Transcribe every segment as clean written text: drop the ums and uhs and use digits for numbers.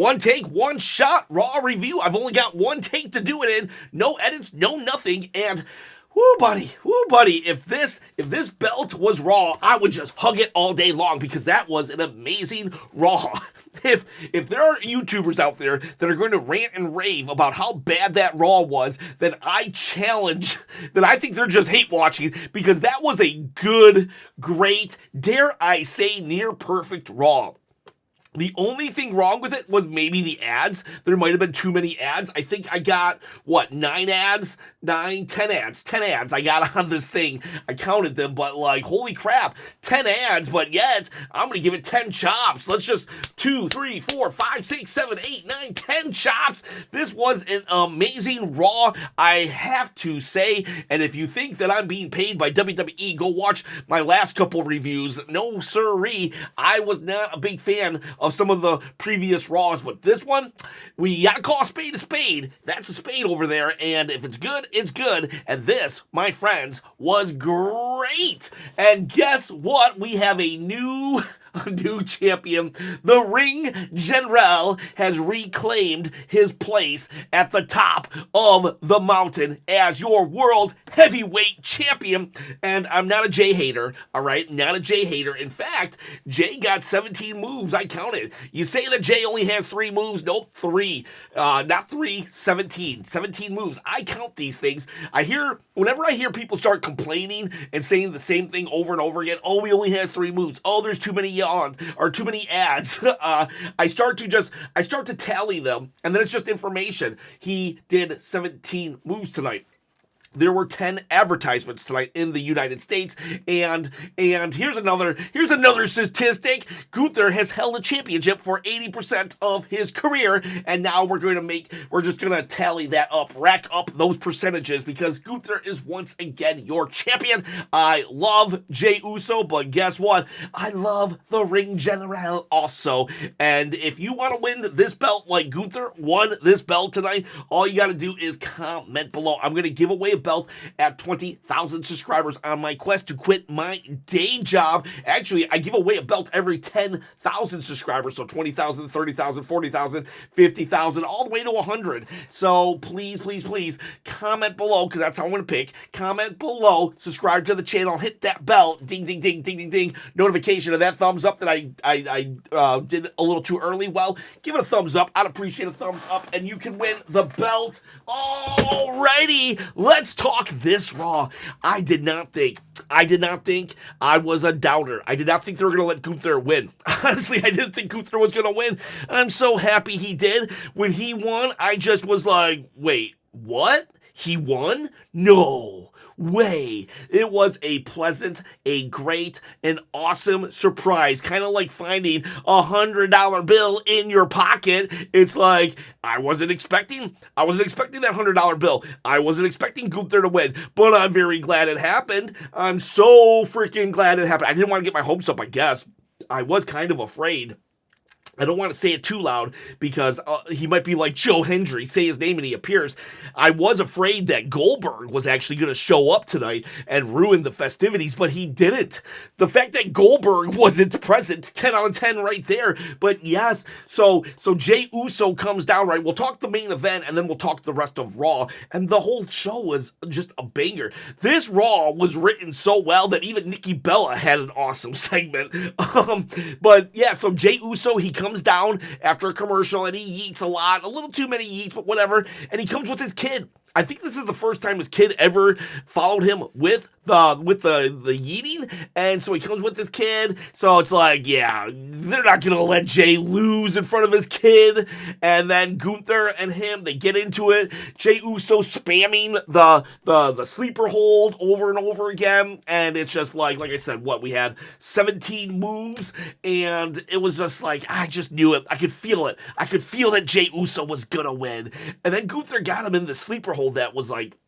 One take, one shot, Raw review. I've only got one take to do it in. No edits, no nothing. And whoo, buddy. If this belt was Raw, I would just hug it all day long because that was an amazing Raw. If there are YouTubers out there that are going to rant and rave about how bad that Raw was, then I challenge that I think they're just hate watching because that was a good, great, dare I say, near perfect Raw. The only thing wrong with it was maybe the ads. There might have been too many ads. I think I got, 10 ads I got on this thing. I counted them, but holy crap, 10 ads, but yet, I'm going to give it 10 chops. Let's just 2, 3, 4, 5, 6, 7, 8, 9, 10 chops. This was an amazing Raw, I have to say, and if you think that I'm being paid by WWE, go watch my last couple reviews. No sirree, I was not a big fan of some of the previous Raws, but this one, we gotta call a spade a spade. That's a spade over there, and if it's good, it's good. And this, my friends, was great. And guess what? We have a new champion. The Ring General has reclaimed his place at the top of the mountain as your world heavyweight champion. And I'm not a Jay hater, all right? Not a Jay hater. In fact, Jay got 17 moves. I counted. You say that Jay only has 3 moves? Nope, 3. Not 3, 17. 17 moves. I count these things. Whenever I hear people start complaining and saying the same thing over and over again, oh, he only has 3 moves. Oh, there's too many yawns or too many ads. I start to tally them, and then it's just information. He did 17 moves tonight. There were 10 advertisements tonight in the United States, and here's another statistic. Gunther has held a championship for 80% of his career, and now we're just gonna tally that up, rack up those percentages, because Gunther is once again your champion. I love Jey Uso, but guess what? I love the Ring General also, and if you want to win this belt like Gunther won this belt tonight, all you gotta do is comment below. I'm gonna give away a belt at 20,000 subscribers on my quest to quit my day job. Actually, I give away a belt every 10,000 subscribers, so 20,000, 30,000, 40,000, 50,000, all the way to 100. So please comment below, because that's how I'm going to pick. Comment below, subscribe to the channel, hit that bell, ding, ding, ding, ding, ding, ding, notification of that thumbs up that I did a little too early. Well, give it a thumbs up. I'd appreciate a thumbs up, and you can win the belt. Alrighty, let's talk this Raw. I did not think I was a doubter. I did not think they were going to let Gunther win. Honestly, I didn't think Gunther was going to win. I'm so happy he did. When he won, I just was like, wait, what? He won? No way. It was a pleasant, a great, an awesome surprise. Kind of like finding $100 bill in your pocket. It's like, I wasn't expecting that $100 bill. I wasn't expecting Gunther to win, but I'm very glad it happened. I'm so freaking glad it happened. I didn't want to get my hopes up, I guess. I was kind of afraid. I don't want to say it too loud because he might be like Joe Hendry, say his name and he appears. I was afraid that Goldberg was actually going to show up tonight and ruin the festivities, but he didn't. The fact that Goldberg wasn't present, 10 out of 10 right there. But yes, so Jey Uso comes down, right? We'll talk the main event and then we'll talk the rest of Raw. And the whole show was just a banger. This Raw was written so well that even Nikki Bella had an awesome segment. But yeah, so Jey Uso, he comes down after a commercial and he yeets a little too many yeets, but whatever, and he comes with his kid. I think this is the first time his kid ever followed him with the yeeting, and so he comes with his kid, so it's like, yeah, they're not gonna let Jay lose in front of his kid. And then Gunther and him, they get into it. Jey Uso spamming the sleeper hold over and over again, and it's just like I said, we had 17 moves, and it was just like, I just knew it. I could feel it. I could feel that Jey Uso was gonna win, and then Gunther got him in the sleeper hold that was like,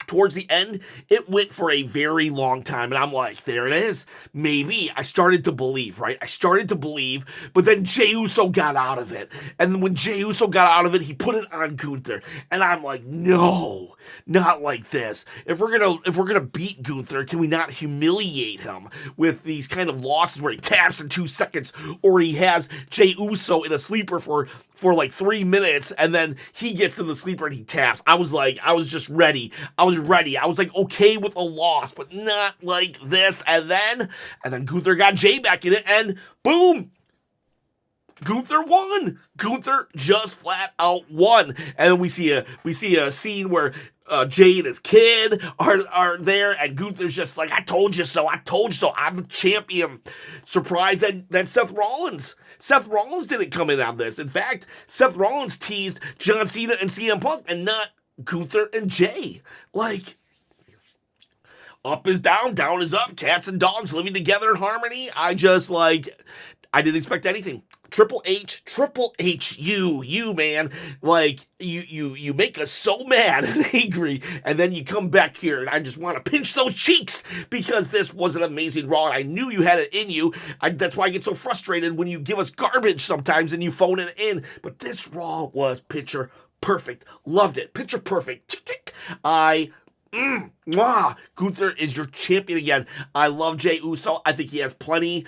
towards the end, it went for a very long time, and I'm like, there it is. Maybe. I started to believe, right? I started to believe, but then Jey Uso got out of it. And then when Jey Uso got out of it, he put it on Gunther. And I'm like, no, not like this. If we're gonna beat Gunther, can we not humiliate him with these kind of losses where he taps in 2 seconds, or he has Jey Uso in a sleeper for like 3 minutes, and then he gets in the sleeper and he taps. I was just ready. I was like, okay with a loss, but not like this. And then Gunther got Jey back in it, and boom, Gunther won. Gunther just flat out won. And then we see a scene where Jey and his kid are there, and Gunther's just like, I told you so, I'm the champion. Surprised that Seth Rollins didn't come in on this. In fact, Seth Rollins teased John Cena and CM Punk, and not Gunther and Jey. Like, up is down, down is up, cats and dogs living together in harmony. I didn't expect anything. Triple H, you man, like, you make us so mad and angry, and then you come back here, and I just want to pinch those cheeks, because this was an amazing Raw, and I knew you had it in you. That's why I get so frustrated when you give us garbage sometimes, and you phone it in, but this Raw was picture perfect. Loved it. Picture perfect. Gunther is your champion again. I love Jey Uso. I think he has plenty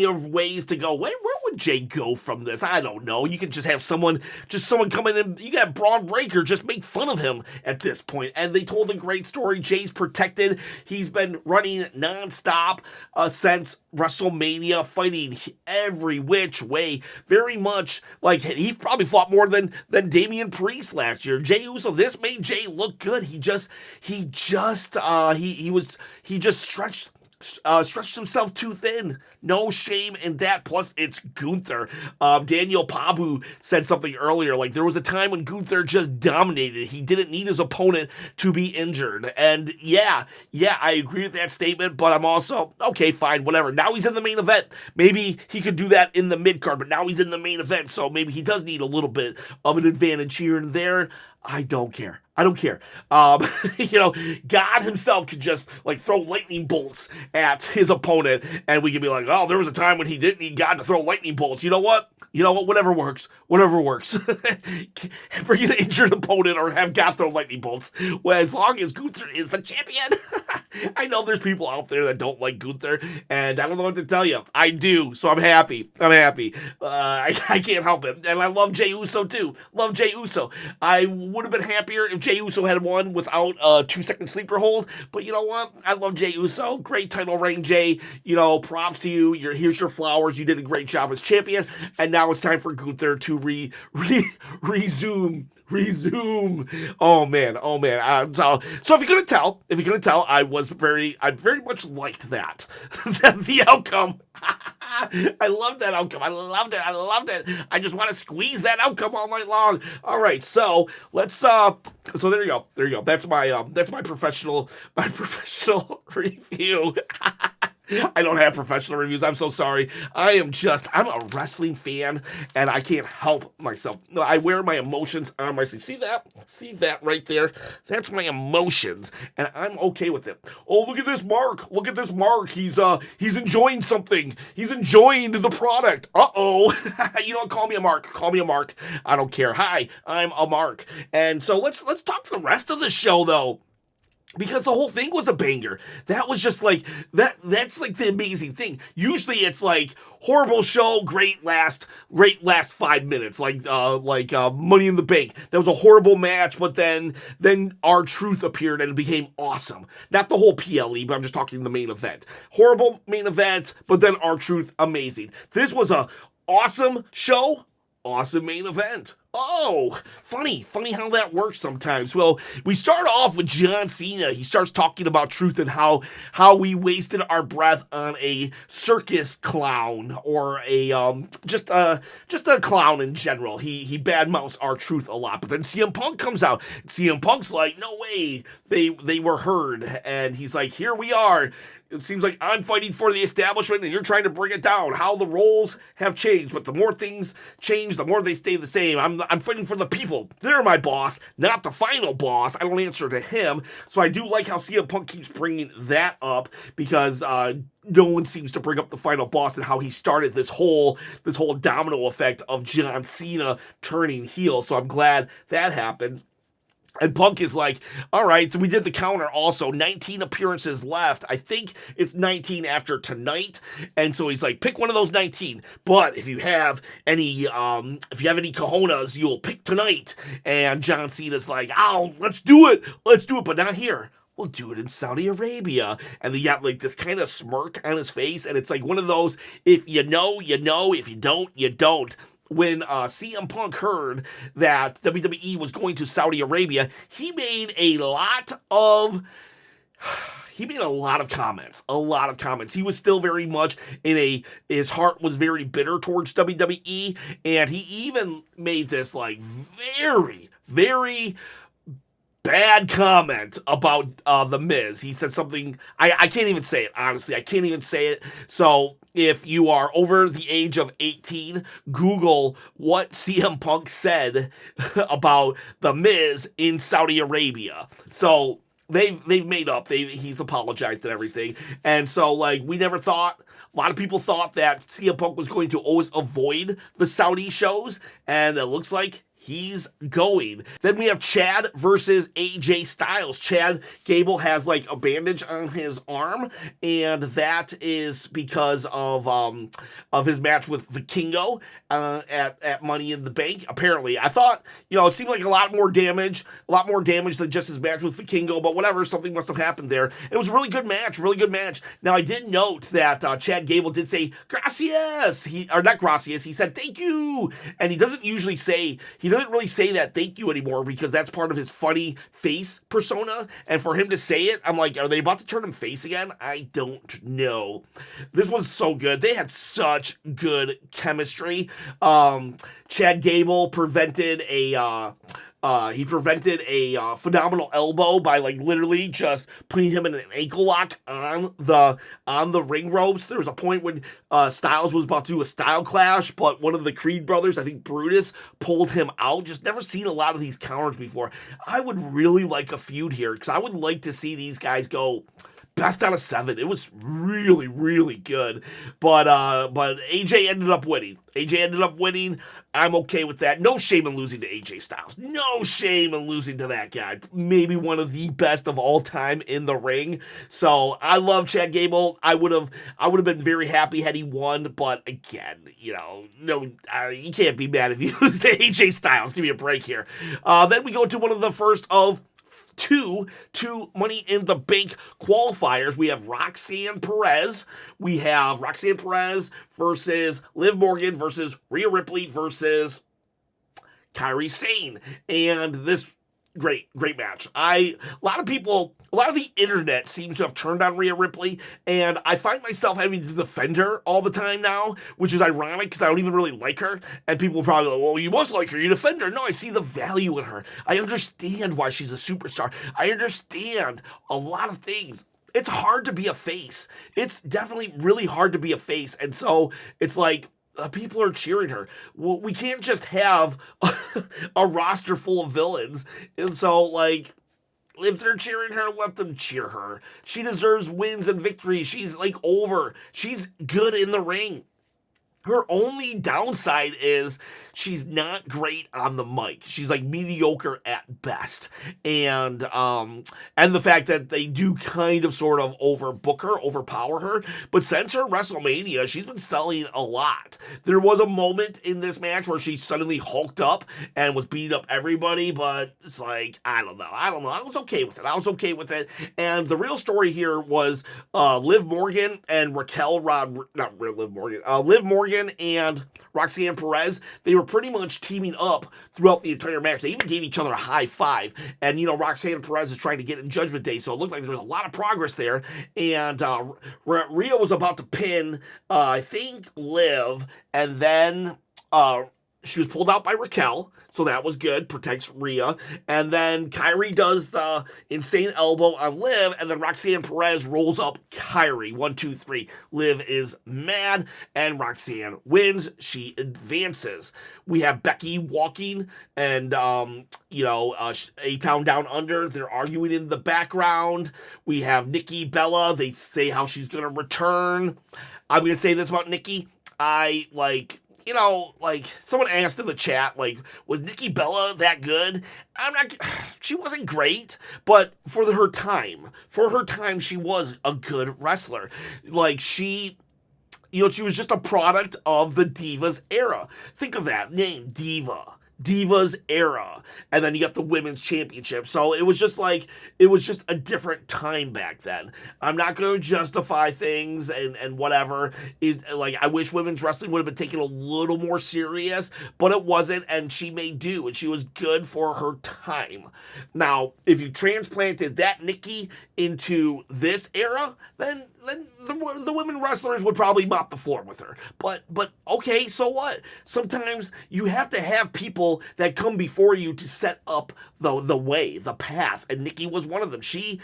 of ways to go. Where would Jey go from this? I don't know. You can just have someone come in, and you got Braun Breaker just make fun of him at this point. And they told a great story. Jey's protected. He's been running nonstop since WrestleMania, fighting every which way. Very much like he probably fought more than Damian Priest last year. Jey Uso, this made Jey look good. He just stretched himself too thin. No shame in that. Plus, it's Gunther. Daniel Pabu said something earlier, like, there was a time when Gunther just dominated. He didn't need his opponent to be injured. And yeah, I agree with that statement, but I'm also, okay, fine, whatever. Now he's in the main event. Maybe he could do that in the mid-card, but now he's in the main event, so maybe he does need a little bit of an advantage here and there. I don't care. God himself could just, like, throw lightning bolts at his opponent, and we could be like, oh, there was a time when he didn't need God to throw lightning bolts. You know what? Whatever works. Bring an injured opponent or have God throw lightning bolts. Well, as long as Gunther is the champion. I know there's people out there that don't like Gunther, and I don't know what to tell you. I do, so I'm happy. I can't help it. And I love Jey Uso, too. I would have been happier if Jey Uso had won without a 2-second sleeper hold, but you know what? I love Jey Uso. Great title reign, Jey. Props to you. Here's your flowers. You did a great job as champion, and now it's time for Gunther to resume. Oh man. So if you're gonna tell, I very much liked that. The outcome. I love that outcome. I loved it. I just want to squeeze that outcome all night long. All right, so let's so there you go. That's my professional review. I don't have professional reviews. I'm so sorry. I'm a wrestling fan, and I can't help myself. I wear my emotions on my sleeve. See that right there? That's my emotions, and I'm okay with it. Oh, look at this Mark. He's enjoying something. He's enjoying the product. Uh-oh. Call me a Mark. I don't care. Hi, I'm a Mark. And so let's talk the rest of the show, though. Because the whole thing was a banger. That was just like, that's like the amazing thing. Usually it's like, horrible show, great last 5 minutes, like Money in the Bank. That was a horrible match, but then R-Truth appeared and it became awesome. Not the whole PLE, but I'm just talking the main event. Horrible main event, but then R-Truth, amazing. This was a awesome show, awesome main event. Oh, funny how that works sometimes. Well, we start off with John Cena. He starts talking about truth and how we wasted our breath on a circus clown, or a just a clown in general. He badmouths R-Truth a lot, but then CM Punk comes out. CM Punk's like, no way, they were heard, and he's like, here we are. it seems like I'm fighting for the establishment and you're trying to bring it down. How the roles have changed, but the more things change, the more they stay the same. I'm fighting for the people. They're my boss, not the final boss. I don't answer to him. So I do like how CM Punk keeps bringing that up, because no one seems to bring up the final boss and how he started this whole domino effect of John Cena turning heel. So I'm glad that happened. And Punk is like, all right, so we did the counter also, 19 appearances left. I think it's 19 after tonight. And so he's like, pick one of those 19. But if you have any cojones, you'll pick tonight. And John Cena's like, oh, let's do it, but not here. We'll do it in Saudi Arabia. And he got like this kind of smirk on his face. And it's like one of those, if you know, you know, if you don't, you don't. When CM Punk heard that WWE was going to Saudi Arabia, he made a lot of comments. He was still very much his heart was very bitter towards WWE, and he even made this like very, very bad comment about The Miz. He said something, I can't even say it, honestly. I can't even say it. So if you are over the age of 18, Google what CM Punk said about The Miz in Saudi Arabia. So they've made up. He's apologized and everything. And so, like, a lot of people thought that CM Punk was going to always avoid the Saudi shows, and it looks like he's going. Then we have Chad versus AJ Styles. Chad Gable has like a bandage on his arm, and that is because of his match with Vikingo at Money in the Bank. Apparently, I thought, it seemed like a lot more damage than just his match with Vikingo, but whatever, something must have happened there. It was a really good match. Now, I did note that Chad Gable did say gracias. Not gracias. He said thank you, and he doesn't really say that thank you anymore, because that's part of his funny face persona. And for him to say it, I'm like, are they about to turn him face again? I don't know. This was so good. They had such good chemistry. Chad Gable prevented a phenomenal elbow by like literally just putting him in an ankle lock on the ring ropes. There was a point when Styles was about to do a style clash, but one of the Creed brothers, I think Brutus, pulled him out. Just never seen a lot of these counters before. I would really like a feud here, because I would like to see these guys go best out of 7. It was really, really good. But AJ ended up winning. I'm okay with that. No shame in losing to AJ Styles. No shame in losing to that guy. Maybe one of the best of all time in the ring. So I love Chad Gable. I would have been very happy had he won. But again, no, you can't be mad if you lose to AJ Styles. Give me a break here. Then we go to one of the first of two Money in the Bank qualifiers. We have Roxanne Perez. Versus Liv Morgan versus Rhea Ripley versus Kairi Sane. And this great match. A lot of the internet seems to have turned on Rhea Ripley, and I find myself having to defend her all the time now, which is ironic because I don't even really like her. And people probably like, well, you must like her, you defend her. No, I see the value in her. I understand why she's a superstar. I understand a lot of things. It's hard to be a face. It's definitely really hard to be a face. And so it's like, people are cheering her. Well, we can't just have a roster full of villains. And so, like, if they're cheering her, let them cheer her. She deserves wins and victories. She's, like, over. She's good in the ring. Her only downside is she's not great on the mic. She's like mediocre at best. And the fact that they do kind of sort of overpower her. But since her WrestleMania, she's been selling a lot. There was a moment in this match where she suddenly hulked up and was beating up everybody, but it's like, I don't know. I was okay with it. And the real story here was Liv Morgan and Liv Morgan and Roxanne Perez. They were pretty much teaming up throughout the entire match. They even gave each other a high five. And, Roxanne Perez is trying to get in Judgment Day, so it looked like there was a lot of progress there. And Rhea was about to pin, I think, Liv, and then she was pulled out by Raquel, so that was good. Protects Rhea. And then Kyrie does the insane elbow on Liv, and then Roxanne Perez rolls up Kyrie. 1, 2, 3. Liv is mad, and Roxanne wins. She advances. We have Becky walking, and, A-Town Down Under. They're arguing in the background. We have Nikki Bella. They say how she's going to return. I'm going to say this about Nikki. Someone asked in the chat, was Nikki Bella that good? She wasn't great, but for her time, she was a good wrestler. She was just a product of the Divas era. Think of that name, Diva. Divas era, and then you got the women's championship. So it was just a different time back then. I'm not going to justify things and whatever. I wish women's wrestling would have been taken a little more serious, but it wasn't, and she made do, and she was good for her time. Now, if you transplanted that Nikki into this era, then the women wrestlers would probably mop the floor with her. But okay, so what? Sometimes you have to have people that come before you to set up the way, the path, and Nikki was one of them. She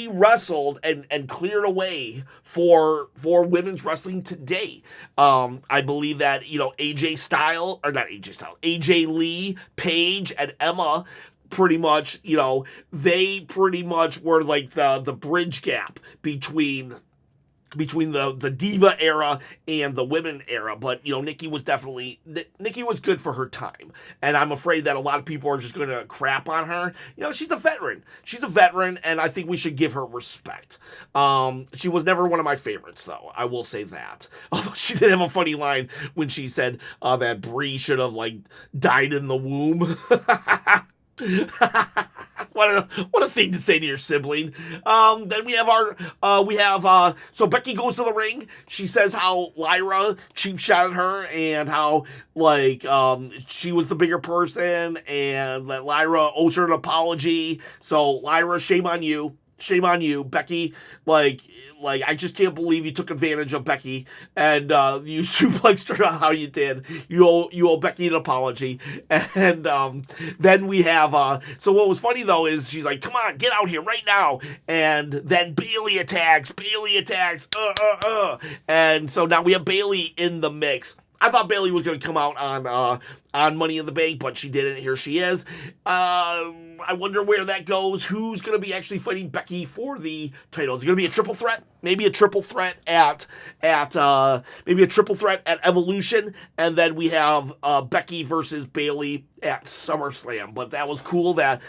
wrestled and cleared a way for women's wrestling today. I believe that AJ Lee, Paige, and Emma pretty much, they pretty much were like the bridge gap between the Diva era and the women era. But, Nikki was good for her time. And I'm afraid that a lot of people are just going to crap on her. She's a veteran. And I think we should give her respect. She was never one of my favorites, though. I will say that. Although she did have a funny line when she said that Brie should have, died in the womb. What a thing to say to your sibling. Then we have so Becky goes to the ring. She says how Lyra cheap shotted her and how she was the bigger person and that Lyra owes her an apology. So Lyra, shame on you. Becky, I just can't believe you took advantage of Becky and you suplexed her how you did. You owe Becky an apology. And then we have so what was funny though is she's like, come on, get out here right now. And then Bayley attacks. And so now we have Bayley in the mix. I thought Bayley was going to come out on Money in the Bank, but she didn't. Here she is. I wonder where that goes. Who's going to be actually fighting Becky for the title? Is it going to be a triple threat? Maybe a triple threat at Evolution, and then we have Becky versus Bayley at SummerSlam. But that was cool that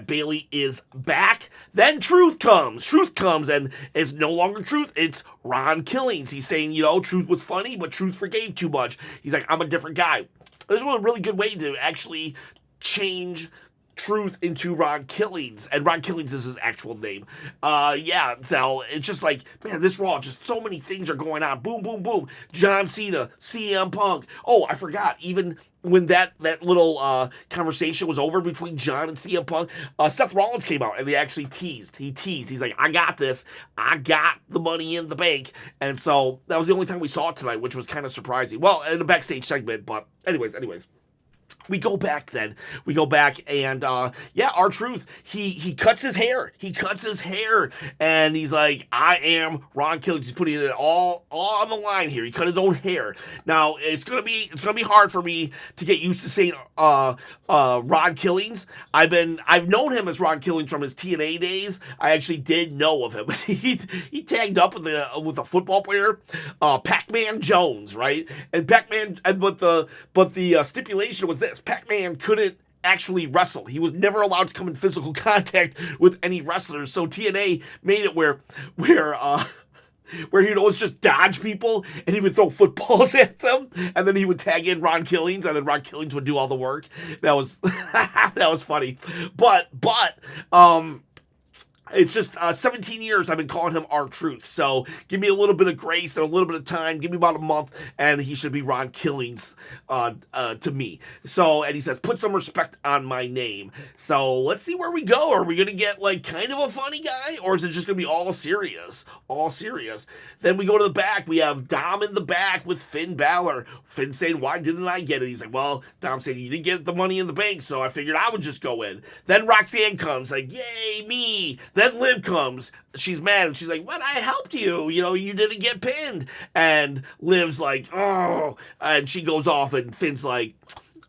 Bayley is back. Then Truth comes, and it's no longer Truth. It's Ron Killings. He's saying, Truth was funny, but Truth forgave too much. He's like, I'm a different guy. This was a really good way to actually change Truth into Ron Killings, and Ron Killings is his actual name. So it's just like, man, this Raw, just so many things are going on. Boom, boom, boom. John Cena, CM Punk. Oh, I forgot, even when that little conversation was over between John and CM Punk, Seth Rollins came out and they actually teased. He's like, I got this. I got the Money in the Bank. And so that was the only time we saw it tonight, which was kind of surprising. Well, in the backstage segment, but anyways. We go back and R-Truth, he cuts his hair. And he's like, I am Ron Killings. He's putting it all on the line here. He cut his own hair. Now it's gonna be hard for me to get used to saying Ron Killings. I've known him as Ron Killings from his TNA days. I actually did know of him. he tagged up with a football player, Pac-Man Jones, right? And but the stipulation was this: Pac-Man couldn't actually wrestle. He was never allowed to come in physical contact with any wrestlers. So TNA made it where he'd always just dodge people and he would throw footballs at them, and then he would tag in Ron Killings, and then Ron Killings would do all the work. That was that was funny. But It's just 17 years I've been calling him R-Truth. So give me a little bit of grace and a little bit of time. Give me about a month, and he should be Ron Killings to me. So, and he says, put some respect on my name. So let's see where we go. Are we going to get like kind of a funny guy, or is it just going to be all serious? All serious. Then we go to the back. We have Dom in the back with Finn Balor. Finn saying, why didn't I get it? He's like, well, Dom saying, you didn't get the money in the bank, so I figured I would just go in. Then Roxanne comes, like, yay, me. Then Liv comes. She's mad, and she's like, what? I helped you. You know, you didn't get pinned. And Liv's like, oh. And she goes off, and Finn's like,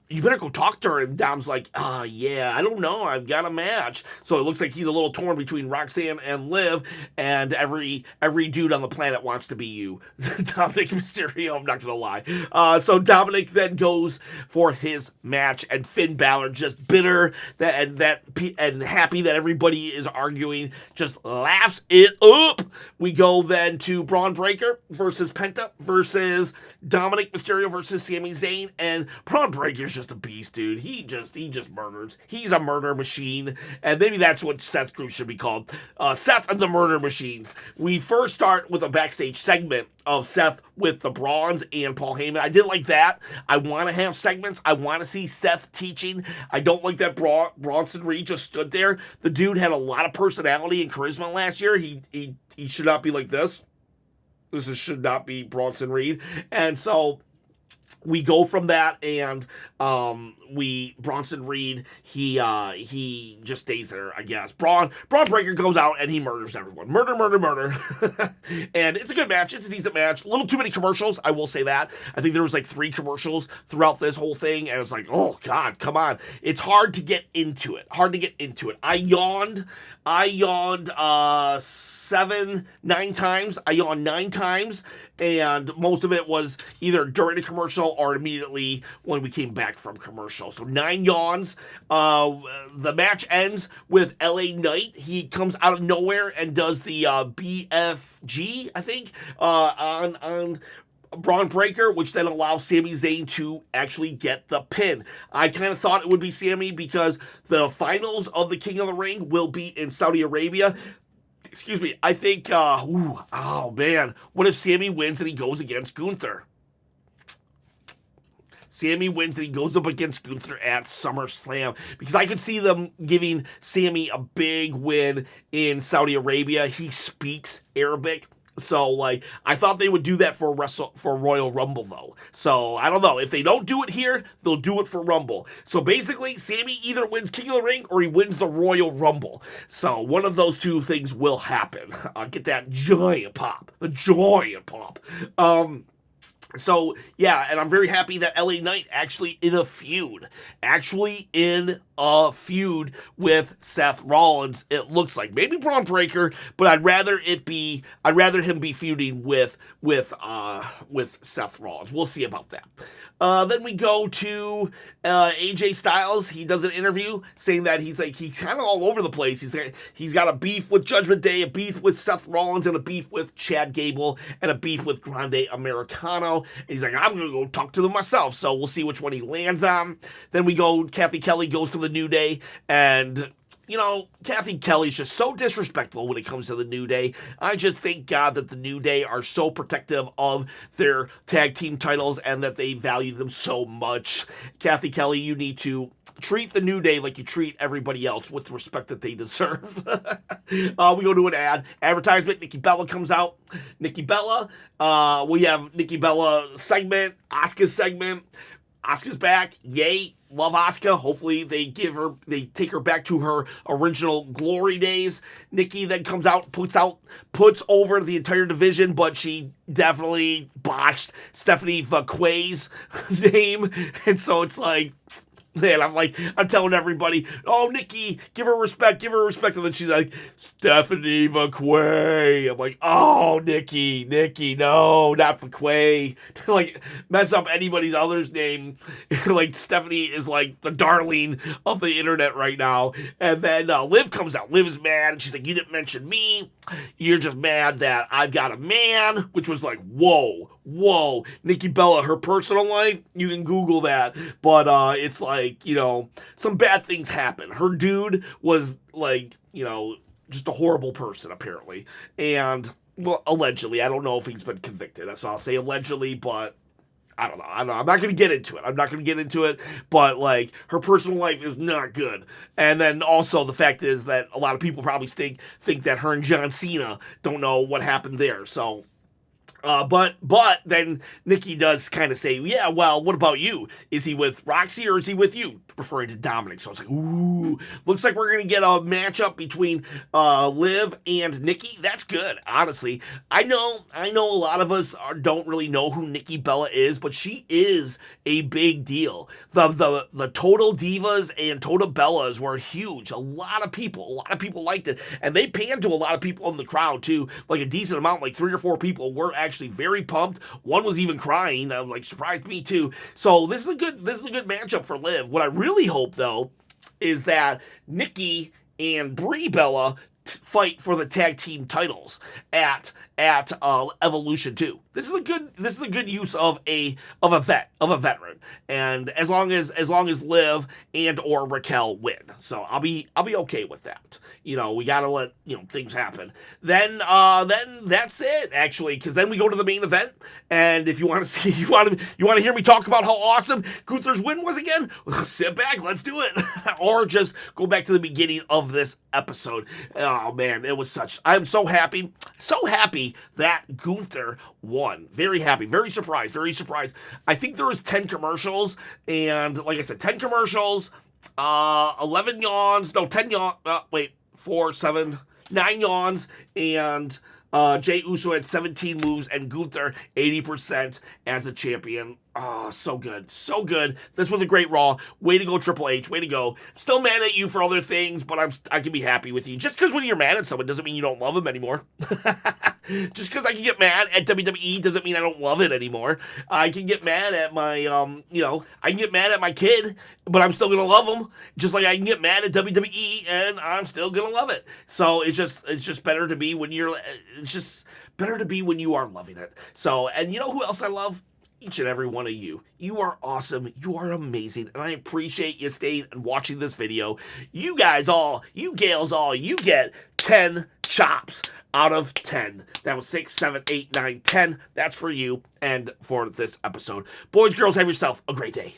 you better go talk to her. And Dom's like, yeah, I don't know. I've got a match. So it looks like he's a little torn between Roxanne and Liv, and every dude on the planet wants to be you. Dominic Mysterio, I'm not going to lie. So Dominic then goes for his match, and Finn Balor, just bitter and happy that everybody is arguing, just laughs it up. We go then to Braun Breaker versus Penta versus Dominic Mysterio versus Sami Zayn, and Braun Breaker's just a beast, dude. He just murders. He's a murder machine, and maybe that's what Seth's group should be called. Seth and the Murder Machines. We first start with a backstage segment of Seth with the Brawns and Paul Heyman. I did like that. I want to have segments. I want to see Seth teaching. I don't like that Bronson Reed just stood there. The dude had a lot of personality and charisma last year. He should not be like this. Should not be Bronson Reed. And so we go from that, and Bronson Reed, he just stays there, I guess. Braun Breaker goes out, and he murders everyone. Murder. And it's a good match. It's a decent match. A little too many commercials, I will say that. I think there was like 3 commercials throughout this whole thing, and it's like, oh, God, come on. It's hard to get into it. I yawned 9 times. I yawned 9 times, and most of it was either during a commercial or immediately when we came back from commercial. So 9 yawns. The match ends with LA Knight. He comes out of nowhere and does the BFG, I think, on Braun Breaker, which then allows Sami Zayn to actually get the pin. I kind of thought it would be Sami because the finals of the King of the Ring will be in Saudi Arabia. Excuse me, I think, oh man, what if Sami wins and he goes against Gunther? Sami wins and he goes up against Gunther at SummerSlam, because I could see them giving Sami a big win in Saudi Arabia. He speaks Arabic. So, like, I thought they would do that for Royal Rumble, though. So, I don't know. If they don't do it here, they'll do it for Rumble. So, basically, Sami either wins King of the Ring or he wins the Royal Rumble. So, one of those two things will happen. Get that giant pop. The giant pop. So, yeah, and I'm very happy that LA Knight actually in a feud with Seth Rollins. It looks like maybe Braun Breaker, but I'd rather him be feuding with Seth Rollins. We'll see about that. Then we go to AJ Styles. He does an interview saying that he's kind of all over the place. He's got a beef with Judgment Day, a beef with Seth Rollins, and a beef with Chad Gable, and a beef with Grande Americano. And he's like, I'm going to go talk to them myself. So we'll see which one he lands on. Then we go, Kathy Kelly goes to the New Day, and you know, Kathy Kelly's just so disrespectful when it comes to the New Day. I just thank God that the New Day are so protective of their tag team titles and that they value them so much. Kathy Kelly, you need to treat the New Day like you treat everybody else with the respect that they deserve. We go to an advertisement. Nikki Bella comes out. Nikki Bella. We have Nikki Bella segment, Asuka's segment. Asuka's back. Yay. Love Asuka. Hopefully they take her back to her original glory days. Nikki then comes out, puts over the entire division, but she definitely botched Stephanie McQuay's name. And so it's like, man, I'm telling everybody, oh, Nikki, give her respect. And then she's like, Stephanie McQuay. I'm like, oh, Nikki, no, not McQuay. Like, mess up anybody's other's name. Like, Stephanie is like the darling of the internet right now. And then Liv comes out. Liv is mad. And she's like, you didn't mention me. You're just mad that I've got a man, which was like, whoa. Nikki Bella, her personal life, you can Google that. But it's like, you know, some bad things happen. Her dude was like, you know, just a horrible person, apparently. And, well, allegedly. I don't know if he's been convicted. That's all I'll say, allegedly, but I don't know. I'm not going to get into it. But, like, her personal life is not good. And then also the fact is that a lot of people probably think that her and John Cena don't know what happened there. So, but then Nikki does kind of say, yeah, well, what about you? Is he with Roxy or is he with you? Referring to Dominic. So I was like, ooh, looks like we're going to get a matchup between Liv and Nikki. That's good, honestly. I know a lot of us don't really know who Nikki Bella is, but she is a big deal. The Total Divas and Total Bellas were huge. A lot of people liked it. And they panned to a lot of people in the crowd, too. Like a decent amount, like 3 or 4 people were actually very pumped. One was even crying. Like, surprised me too. So this is a good matchup for Liv. What I really hope though is that Nikki and Brie Bella fight for the tag team titles at Evolution 2. This is a good use of a veteran, and as long as Liv and or Raquel win, so I'll be okay with that. We gotta let things happen. Then that's it actually, because then we go to the main event, and if you want to see you want to hear me talk about how awesome Gunther's win was again, sit back, let's do it, or just go back to the beginning of this episode. Oh man, I'm so happy that Gunther won. Very happy, very surprised. I think there was 10 commercials, and like I said, 10 commercials, 11 yawns, no, 10 yawns, 4, 7, 9 yawns, and Jey Uso had 17 moves, and Gunther 80% as a champion. Oh, so good. This was a great Raw. Way to go, Triple H. Way to go. Still mad at you for other things, but I can be happy with you. Just because when you're mad at someone doesn't mean you don't love them anymore. Just because I can get mad at WWE doesn't mean I don't love it anymore. I can get mad at my, I can get mad at my kid, but I'm still going to love them. Just like I can get mad at WWE, and I'm still going to love it. So it's just better to be when you are loving it. So, and you know who else I love? Each and every one of you. You are awesome. You are amazing. And I appreciate you staying and watching this video. You guys all, you gals all, you get 10 chops out of 10. That was 6, 7, 8, 9, 10. That's for you and for this episode. Boys, girls, have yourself a great day.